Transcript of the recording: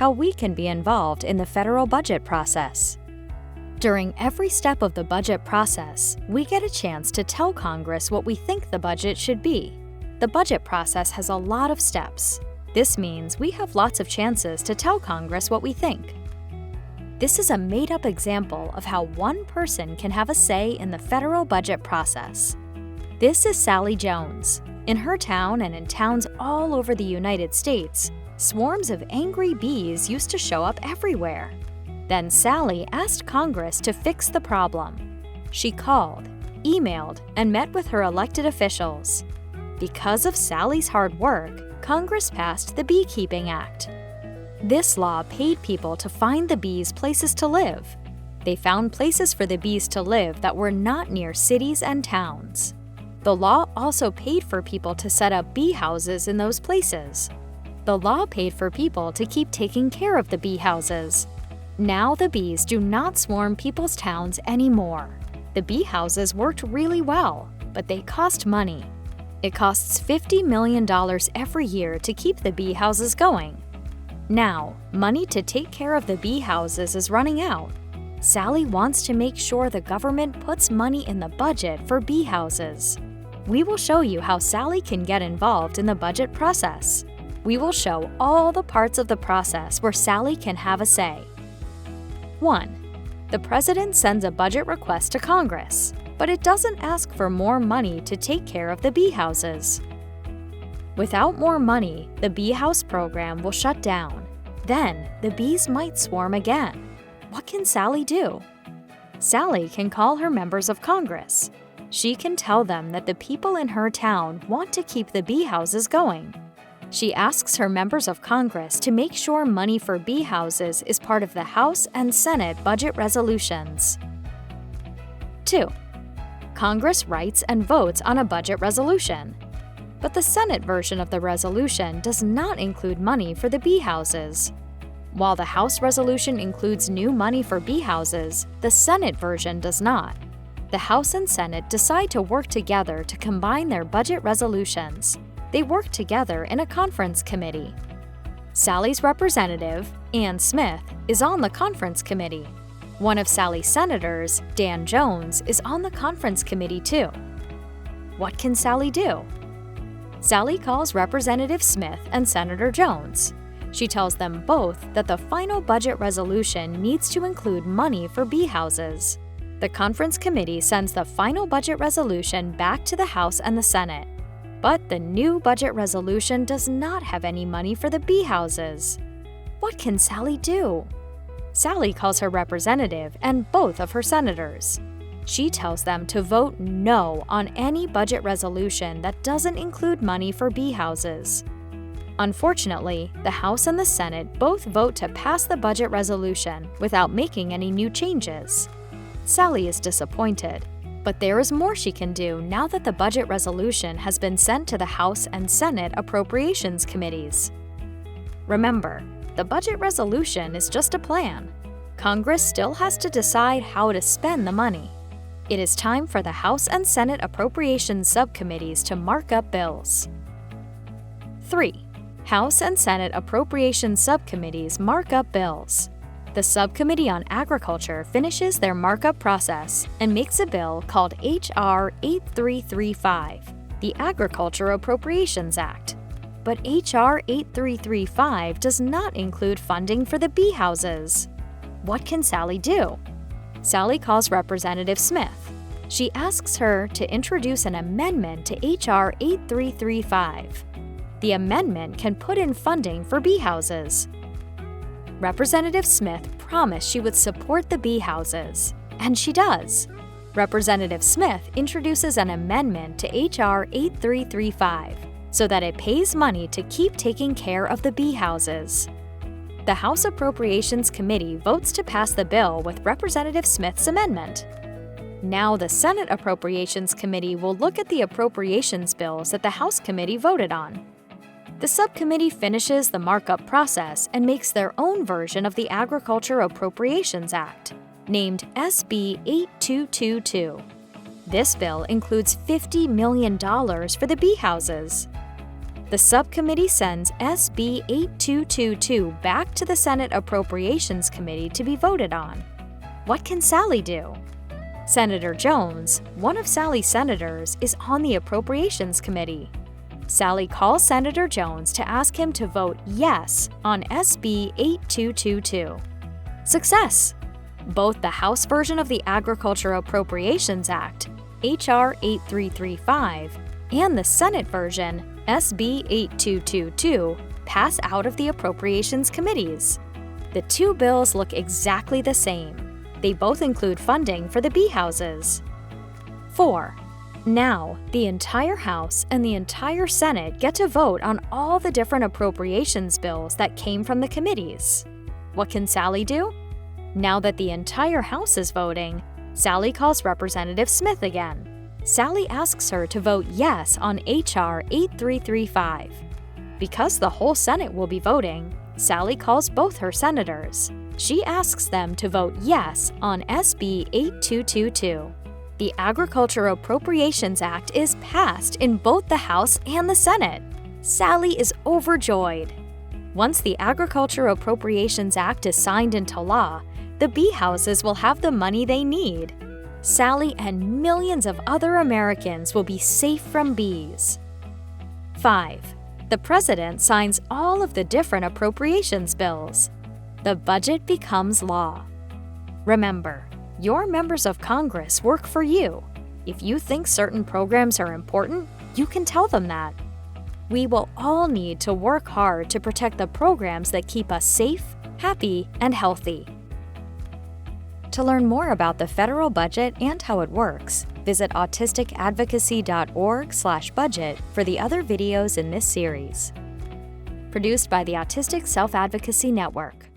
how we can be involved in the federal budget process. During every step of the budget process, we get a chance to tell Congress what we think the budget should be. The budget process has a lot of steps. This means we have lots of chances to tell Congress what we think. This is a made-up example of how one person can have a say in the federal budget process. This is Sally Jones. In her town and in towns all over the United States, swarms of angry bees used to show up everywhere. Then Sally asked Congress to fix the problem. She called, emailed, and met with her elected officials. Because of Sally's hard work, Congress passed the Beekeeping Act. This law paid people to find the bees places to live. They found places for the bees to live that were not near cities and towns. The law also paid for people to set up bee houses in those places. The law paid for people to keep taking care of the bee houses. Now the bees do not swarm people's towns anymore. The bee houses worked really well, but they cost money. It costs $50 million every year to keep the bee houses going. Now, money to take care of the bee houses is running out. Sally wants to make sure the government puts money in the budget for bee houses. We will show you how Sally can get involved in the budget process. We will show all the parts of the process where Sally can have a say. 1. The president sends a budget request to Congress, but it doesn't ask for more money to take care of the bee houses. Without more money, the bee house program will shut down. Then, the bees might swarm again. What can Sally do? Sally can call her members of Congress. She can tell them that the people in her town want to keep the bee houses going. She asks her members of Congress to make sure money for bee houses is part of the House and Senate budget resolutions. 2. Congress writes and votes on a budget resolution. But the Senate version of the resolution does not include money for the bee houses. While the House resolution includes new money for bee houses, the Senate version does not. The House and Senate decide to work together to combine their budget resolutions. They work together in a conference committee. Sally's representative, Ann Smith, is on the conference committee. One of Sally's senators, Dan Jones, is on the conference committee too. What can Sally do? Sally calls Representative Smith and Senator Jones. She tells them both that the final budget resolution needs to include money for bee houses. The conference committee sends the final budget resolution back to the House and the Senate. But the new budget resolution does not have any money for the bee houses. What can Sally do? Sally calls her representative and both of her senators. She tells them to vote no on any budget resolution that doesn't include money for bee houses. Unfortunately, the House and the Senate both vote to pass the budget resolution without making any new changes. Sally is disappointed. But there is more she can do now that the budget resolution has been sent to the House and Senate Appropriations Committees. Remember, the budget resolution is just a plan. Congress still has to decide how to spend the money. It is time for the House and Senate Appropriations Subcommittees to mark up bills. 3. House and Senate Appropriations Subcommittees mark up bills. The Subcommittee on Agriculture finishes their markup process and makes a bill called H.R. 8335, the Agriculture Appropriations Act. But H.R. 8335 does not include funding for the bee houses. What can Sally do? Sally calls Representative Smith. She asks her to introduce an amendment to H.R. 8335. The amendment can put in funding for bee houses. Representative Smith promised she would support the bee houses, and she does. Representative Smith introduces an amendment to H.R. 8335 so that it pays money to keep taking care of the bee houses. The House Appropriations Committee votes to pass the bill with Representative Smith's amendment. Now the Senate Appropriations Committee will look at the appropriations bills that the House Committee voted on. The subcommittee finishes the markup process and makes their own version of the Agriculture Appropriations Act, named SB 8222. This bill includes $50 million for the bee houses. The subcommittee sends SB 8222 back to the Senate Appropriations Committee to be voted on. What can Sally do? Senator Jones, one of Sally's senators, is on the Appropriations Committee. Sally calls Senator Jones to ask him to vote yes on SB 8222. Success! Both the House version of the Agriculture Appropriations Act, H.R. 8335, and the Senate version, SB 8222, pass out of the Appropriations Committees. The two bills look exactly the same. They both include funding for the bee houses. 4. Now, the entire House and the entire Senate get to vote on all the different appropriations bills that came from the committees. What can Sally do? Now that the entire House is voting, Sally calls Representative Smith again. Sally asks her to vote yes on H.R. 8335. Because the whole Senate will be voting, Sally calls both her senators. She asks them to vote yes on SB 8222. The Agriculture Appropriations Act is passed in both the House and the Senate. Sally is overjoyed. Once the Agriculture Appropriations Act is signed into law, the bee houses will have the money they need. Sally and millions of other Americans will be safe from bees. 5. The President signs all of the different appropriations bills. The budget becomes law. Remember, your members of Congress work for you. If you think certain programs are important, you can tell them that. We will all need to work hard to protect the programs that keep us safe, happy, and healthy. To learn more about the federal budget and how it works, visit autisticadvocacy.org/budget for the other videos in this series. Produced by the Autistic Self-Advocacy Network.